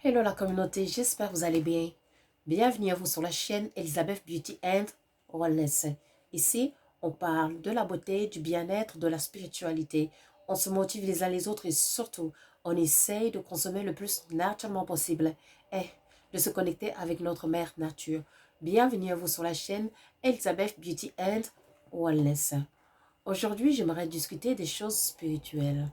Hello la communauté, j'espère que vous allez bien. Bienvenue à vous sur la chaîne Elizabeth Beauty and Wellness. Ici, on parle de la beauté, du bien-être, de la spiritualité. On se motive les uns les autres et surtout, on essaye de consommer le plus naturellement possible et de se connecter avec notre mère nature. Bienvenue à vous sur la chaîne Elizabeth Beauty and Wellness. Aujourd'hui, j'aimerais discuter des choses spirituelles.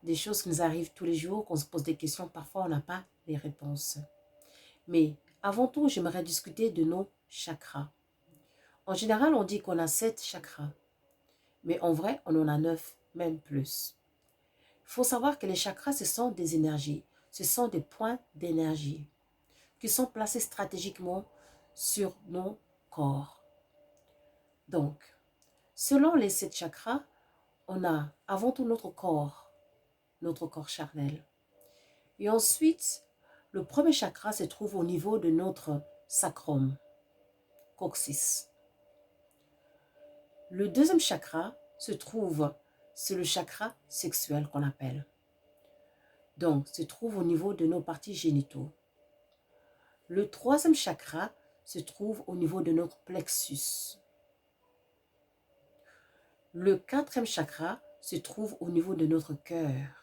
Des choses qui nous arrivent tous les jours, qu'on se pose des questions, parfois on n'a pas les réponses. Mais avant tout, j'aimerais discuter de nos chakras. En général, on dit qu'on a 7 chakras, mais en vrai, on en a 9, même plus. Il faut savoir que les chakras, ce sont des énergies, ce sont des points d'énergie qui sont placés stratégiquement sur nos corps. Donc, selon les 7 chakras, on a avant tout notre corps charnel. Et ensuite, le premier chakra se trouve au niveau de notre sacrum, coccyx. Le deuxième chakra c'est le chakra sexuel qu'on appelle. Donc, se trouve au niveau de nos parties génitaux. Le troisième chakra se trouve au niveau de notre plexus. Le quatrième chakra se trouve au niveau de notre cœur.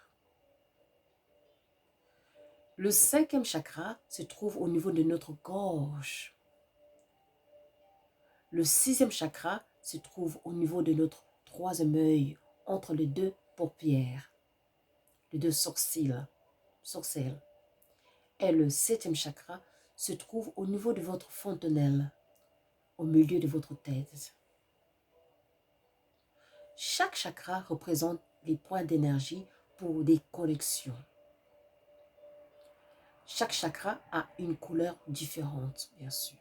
Le cinquième chakra se trouve au niveau de notre gorge. Le sixième chakra se trouve au niveau de notre troisième œil, entre les deux paupières, les deux sourcils. Et le septième chakra se trouve au niveau de votre fontanelle, au milieu de votre tête. Chaque chakra représente les points d'énergie pour des connexions. Chaque chakra a une couleur différente, bien sûr.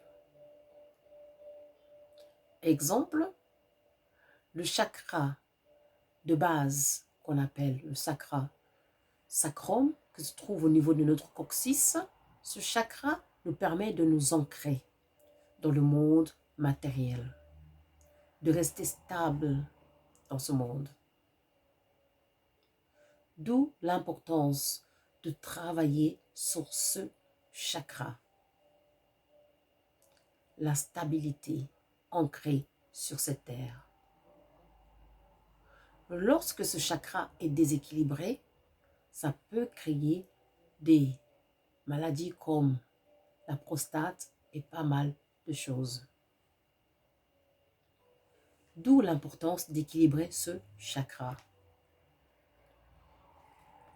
Exemple, le chakra de base qu'on appelle le sacrum, qui se trouve au niveau de notre coccyx. Ce chakra nous permet de nous ancrer dans le monde matériel, de rester stable dans ce monde. D'où l'importance de travailler sur ce chakra. La stabilité ancrée sur cette terre. Lorsque ce chakra est déséquilibré, ça peut créer des maladies comme la prostate et pas mal de choses. D'où l'importance d'équilibrer ce chakra.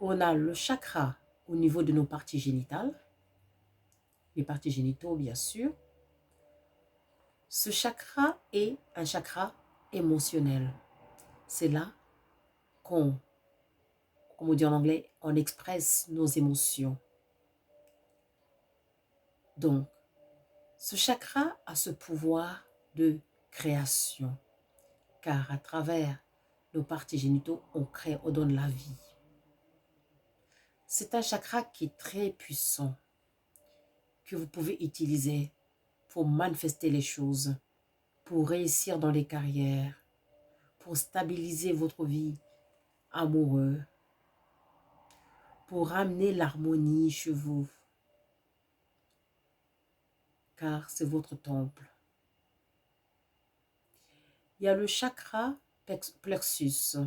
On a le chakra au niveau de nos parties génitales, les parties génitaux bien sûr. Ce chakra est un chakra émotionnel. C'est là qu'on, comme on dit en anglais, on expresse nos émotions. Donc, ce chakra a ce pouvoir de création, car à travers nos parties génitaux, on crée, on donne la vie. C'est un chakra qui est très puissant, que vous pouvez utiliser pour manifester les choses, pour réussir dans les carrières, pour stabiliser votre vie amoureuse, pour ramener l'harmonie chez vous, car c'est votre temple. Il y a le chakra plexus.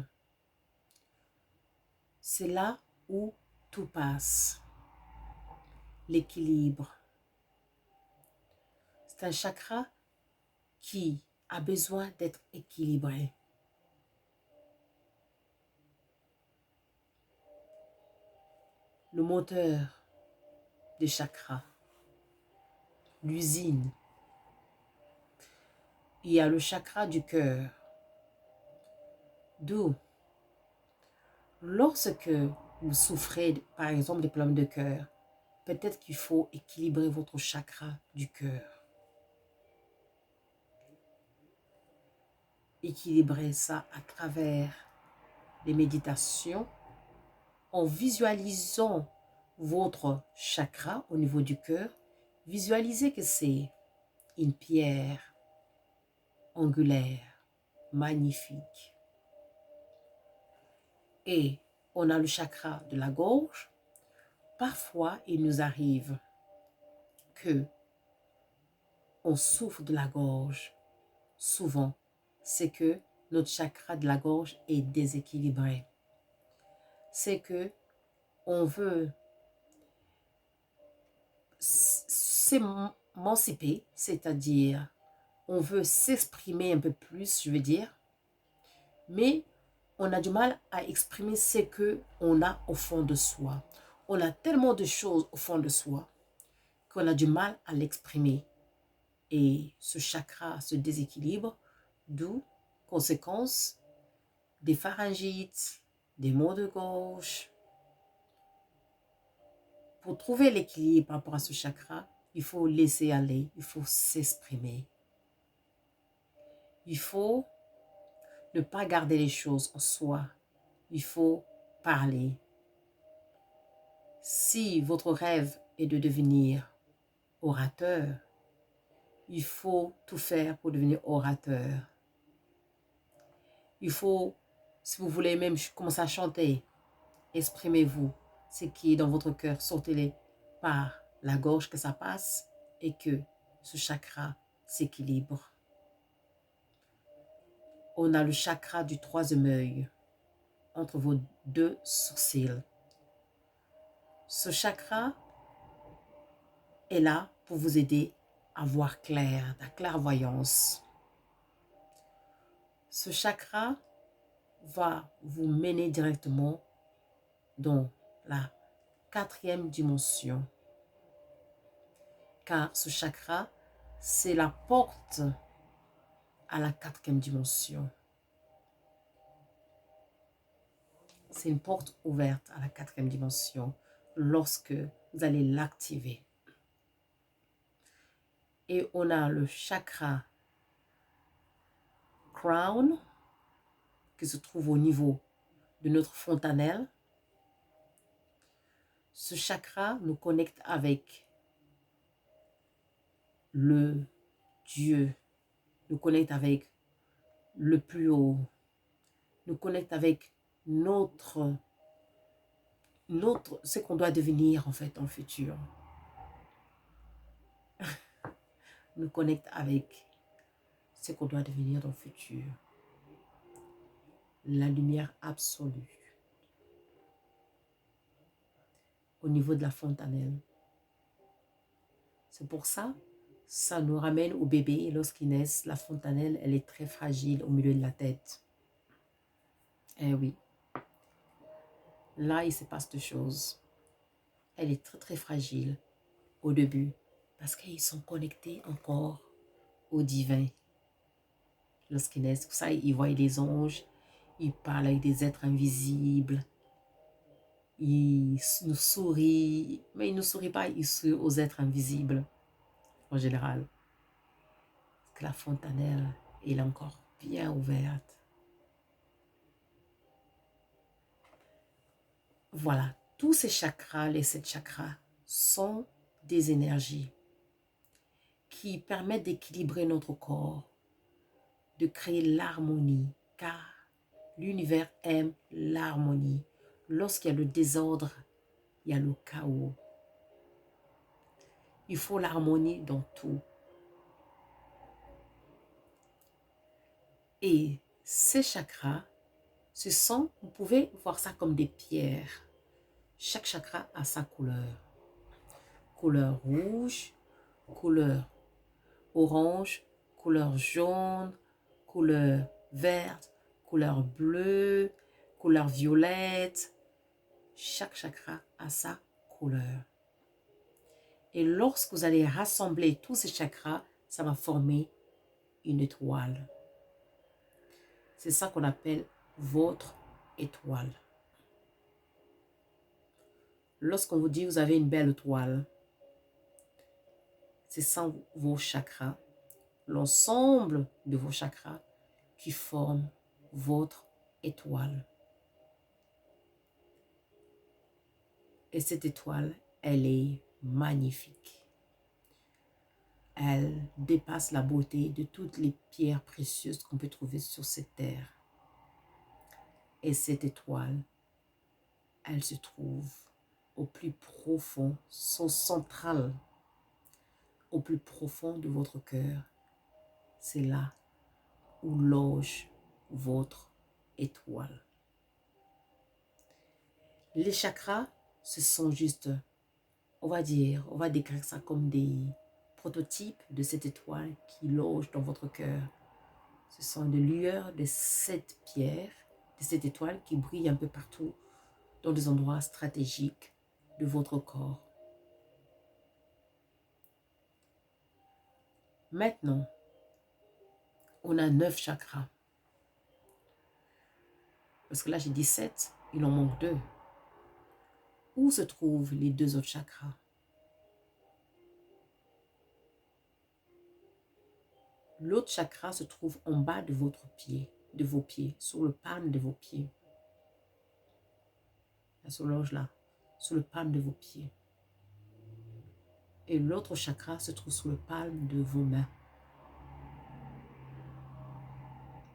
C'est là où tout passe. L'équilibre. C'est un chakra qui a besoin d'être équilibré. Le moteur des chakras. L'usine. Il y a le chakra du cœur. D'où, lorsque vous souffrez, par exemple, des problèmes de cœur, peut-être qu'il faut équilibrer votre chakra du cœur. Équilibrer ça à travers les méditations, en visualisant votre chakra au niveau du cœur. Visualisez que c'est une pierre angulaire, magnifique. Et on a le chakra de la gorge. Parfois, il nous arrive que on souffre de la gorge. Souvent, c'est que notre chakra de la gorge est déséquilibré. C'est que on veut s'émanciper, c'est-à-dire on veut s'exprimer un peu plus, je veux dire, mais on a du mal à exprimer ce que on a au fond de soi. On a tellement de choses au fond de soi qu'on a du mal à l'exprimer. Et ce chakra se déséquilibre, d'où conséquence des pharyngites, des maux de gorge. Pour trouver l'équilibre par rapport à ce chakra, il faut laisser aller, il faut s'exprimer. Il faut ne pas garder les choses en soi. Il faut parler. Si votre rêve est de devenir orateur, il faut tout faire pour devenir orateur. Il faut, si vous voulez même commencer à chanter, exprimez-vous. Ce qui est dans votre cœur, sortez-les par la gorge que ça passe et que ce chakra s'équilibre. On a le chakra du troisième œil entre vos deux sourcils. Ce chakra est là pour vous aider à voir clair, la clairvoyance. Ce chakra va vous mener directement dans la 4e dimension. Car ce chakra, c'est la porte à la 4e dimension. C'est une porte ouverte à la 4e dimension lorsque vous allez l'activer. Et on a le chakra crown qui se trouve au niveau de notre fontanelle. Ce chakra nous connecte avec le Dieu, nous connecte avec le plus haut, nous connecte avec ce qu'on doit devenir en fait dans le futur. Nous connecte avec ce qu'on doit devenir dans le futur. La lumière absolue. Au niveau de la fontanelle. C'est pour ça, ça nous ramène au bébé. Lorsqu'il naît, la fontanelle, elle est très fragile au milieu de la tête. Eh oui. Là, il se passe deux choses. Elle est très, très fragile au début parce qu'ils sont connectés encore au divin. Lorsqu'ils naissent, ça, ils voient des anges, ils parlent avec des êtres invisibles, ils nous sourient, mais ils ne nous sourient pas, ils sourient aux êtres invisibles en général. Parce que la fontanelle est encore bien ouverte. Voilà, tous ces chakras, les 7 chakras, sont des énergies qui permettent d'équilibrer notre corps, de créer l'harmonie, car l'univers aime l'harmonie. Lorsqu'il y a le désordre, il y a le chaos. Il faut l'harmonie dans tout. Et ces chakras, vous pouvez voir ça comme des pierres. Chaque chakra a sa couleur. Couleur rouge, couleur orange, couleur jaune, couleur verte, couleur bleue, couleur violette. Chaque chakra a sa couleur. Et lorsque vous allez rassembler tous ces chakras, ça va former une étoile. C'est ça qu'on appelle votre étoile. Lorsqu'on vous dit vous avez une belle étoile, c'est ça vos chakras, l'ensemble de vos chakras qui forment votre étoile. Et cette étoile, elle est magnifique. Elle dépasse la beauté de toutes les pierres précieuses qu'on peut trouver sur cette terre. Et cette étoile, elle se trouve au plus profond, son central, au plus profond de votre cœur. C'est là où loge votre étoile. Les chakras, ce sont juste, on va décrire ça comme des prototypes de cette étoile qui loge dans votre cœur. Ce sont des lueurs de cette pierre, de cette étoile qui brille un peu partout dans des endroits stratégiques de votre corps. Maintenant, on a 9 chakras. Parce que là, j'ai dit 7, il en manque 2. Où se trouvent les 2 autres chakras? L'autre chakra se trouve en bas de votre pied, de vos pieds, sur le palme de vos pieds. La solange là, sur le palme de vos pieds. Et l'autre chakra se trouve sur le palme de vos mains.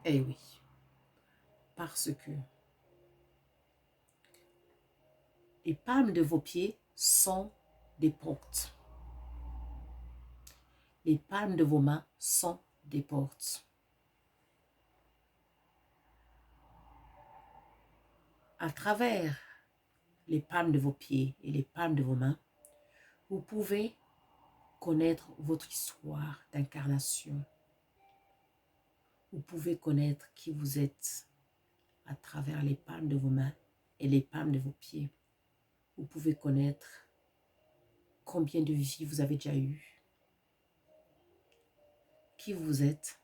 Eh oui, parce que les palmes de vos pieds sont des portes. Les palmes de vos mains sont des portes. À travers les palmes de vos pieds et les palmes de vos mains, vous pouvez connaître votre histoire d'incarnation. Vous pouvez connaître qui vous êtes à travers les palmes de vos mains et les palmes de vos pieds. Vous pouvez connaître combien de vies vous avez déjà eues, qui vous êtes,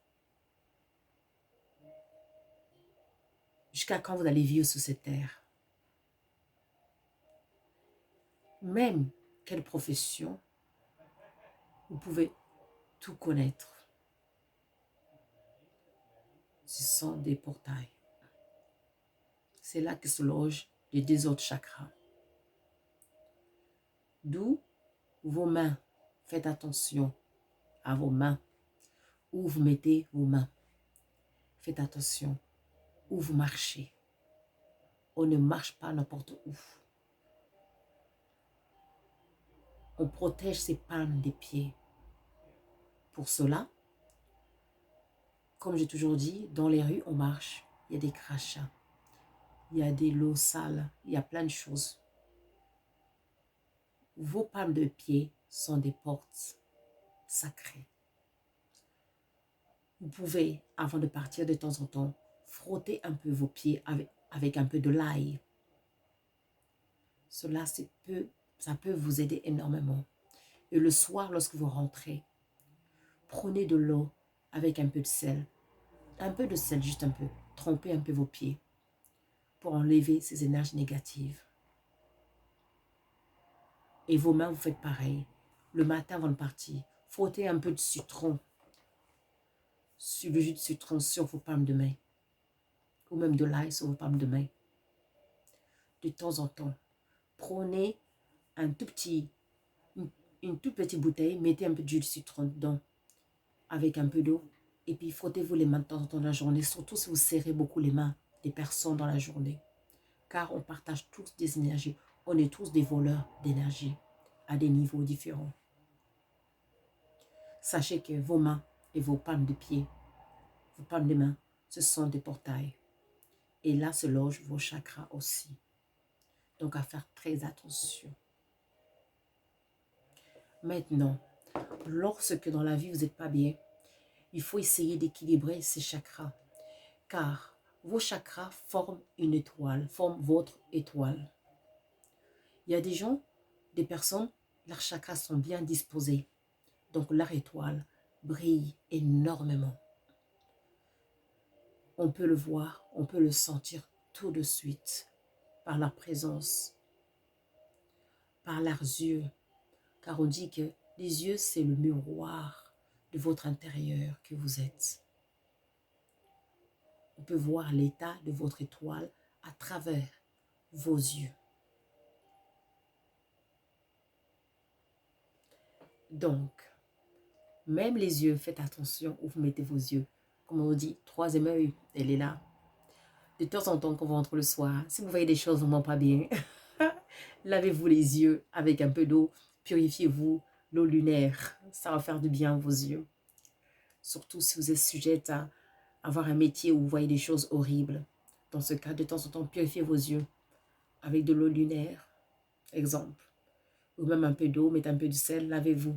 jusqu'à quand vous allez vivre sur cette terre. Même quelle profession, vous pouvez tout connaître. Ce sont des portails. C'est là que se logent les 2 autres chakras. D'où vos mains. Faites attention à vos mains. Où vous mettez vos mains. Faites attention où vous marchez. On ne marche pas n'importe où. On protège ses palmes des pieds. Pour cela, comme j'ai toujours dit, dans les rues, on marche. Il y a des crachats. Il y a des lots sales. Il y a plein de choses. Vos palmes de pied sont des portes sacrées. Vous pouvez, avant de partir de temps en temps, frotter un peu vos pieds avec un peu de l'ail. Cela, ça peut vous aider énormément. Et le soir, lorsque vous rentrez, prenez de l'eau avec un peu de sel. Un peu de sel, juste un peu. Trempez un peu vos pieds pour enlever ces énergies négatives. Et vos mains, vous faites pareil. Le matin avant de partir, frottez un peu de citron, sur le jus de citron sur vos palmes de main. Ou même de l'ail sur vos palmes de main. De temps en temps, prenez un tout petit, une toute petite bouteille, mettez un peu de jus de citron dedans, avec un peu d'eau, et puis frottez-vous les mains de temps en temps dans la journée, surtout si vous serrez beaucoup les mains des personnes dans la journée. Car on partage tous des énergies, on est tous des voleurs d'énergie, à des niveaux différents. Sachez que vos mains et vos palmes de pied, vos palmes de main, ce sont des portails. Et là se logent vos chakras aussi. Donc à faire très attention. Maintenant, lorsque dans la vie vous n'êtes pas bien, il faut essayer d'équilibrer ces chakras. Car vos chakras forment une étoile, forment votre étoile. Il y a des gens, des personnes, leurs chakras sont bien disposés. Donc leur étoile brille énormément. On peut le voir, on peut le sentir tout de suite par leur présence, par leurs yeux. Car on dit que les yeux, c'est le miroir de votre intérieur que vous êtes. On peut voir l'état de votre étoile à travers vos yeux. Donc, même les yeux, faites attention où vous mettez vos yeux. Comme on dit, 3e œil, elle est là. De temps en temps, quand vous rentrez le soir, si vous voyez des choses vraiment pas bien, Lavez-vous les yeux avec un peu d'eau. Purifiez-vous. L'eau lunaire, ça va faire du bien à vos yeux. Surtout si vous êtes sujette à avoir un métier où vous voyez des choses horribles. Dans ce cas, de temps en temps, purifiez vos yeux avec de l'eau lunaire, exemple. Ou même un peu d'eau, mettez un peu de sel, lavez-vous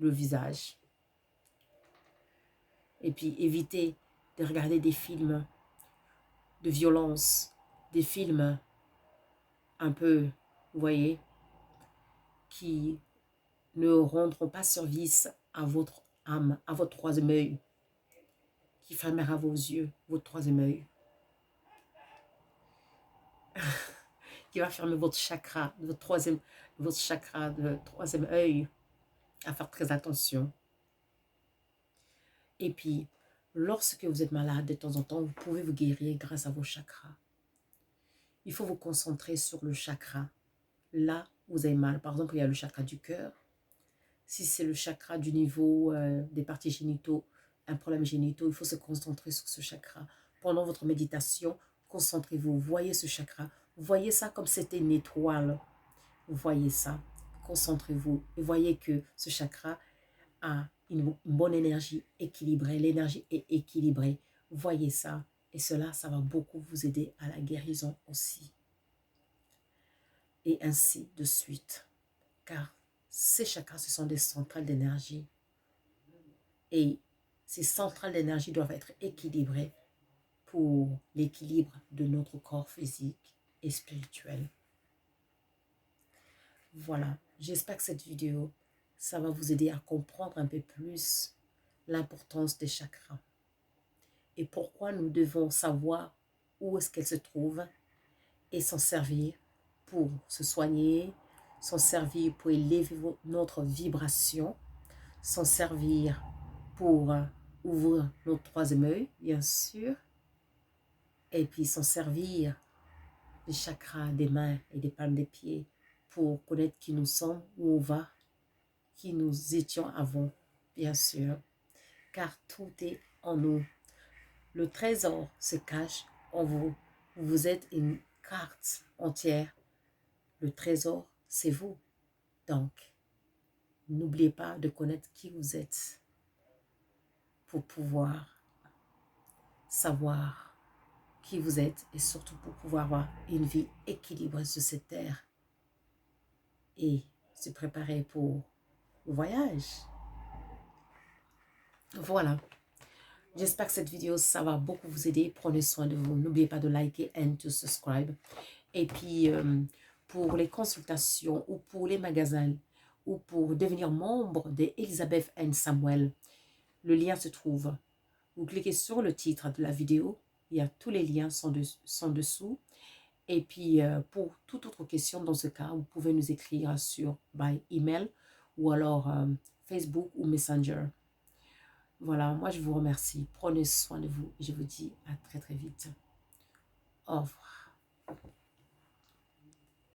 le visage. Et puis évitez de regarder des films de violence, des films un peu, vous voyez, qui ne rendront pas service à votre âme, à votre troisième œil, qui fermera vos yeux, votre troisième œil, qui va fermer votre chakra, votre chakra de troisième œil, à faire très attention. Et puis, lorsque vous êtes malade, de temps en temps, vous pouvez vous guérir grâce à vos chakras. Il faut vous concentrer sur le chakra, là où vous avez mal. Par exemple, il y a le chakra du cœur. Si c'est le chakra du niveau des parties génitaux, un problème génitaux, il faut se concentrer sur ce chakra. Pendant votre méditation, concentrez-vous, voyez ce chakra. Voyez ça comme c'était une étoile. Voyez ça, concentrez-vous et voyez que ce chakra a une bonne énergie équilibrée. L'énergie est équilibrée. Voyez ça. Et cela, ça va beaucoup vous aider à la guérison aussi. Et ainsi de suite. Car ces chakras, ce sont des centrales d'énergie. Et ces centrales d'énergie doivent être équilibrées pour l'équilibre de notre corps physique et spirituel. Voilà, j'espère que cette vidéo, ça va vous aider à comprendre un peu plus l'importance des chakras et pourquoi nous devons savoir où est-ce qu'elles se trouvent et s'en servir pour se soigner, s'en servir pour élever notre vibration, s'en servir pour ouvrir notre troisième œil, bien sûr, et puis s'en servir des chakras des mains et des palmes des pieds pour connaître qui nous sommes, où on va, qui nous étions avant, bien sûr, car tout est en nous. Le trésor se cache en vous. Vous êtes une carte entière. Le trésor, c'est vous. Donc, n'oubliez pas de connaître qui vous êtes pour pouvoir savoir qui vous êtes et surtout pour pouvoir avoir une vie équilibrée sur cette terre et se préparer pour le voyage. Voilà. J'espère que cette vidéo, ça va beaucoup vous aider. Prenez soin de vous. N'oubliez pas de liker et de subscribe. Et puis, pour les consultations ou pour les magasins ou pour devenir membre d'Elizabeth and Samuel, le lien se trouve. Vous cliquez sur le titre de la vidéo. Il y a tous les liens sont dessous. Et puis, pour toute autre question dans ce cas, vous pouvez nous écrire sur by email ou alors Facebook ou Messenger. Voilà, moi je vous remercie. Prenez soin de vous et je vous dis à très très vite. Au revoir.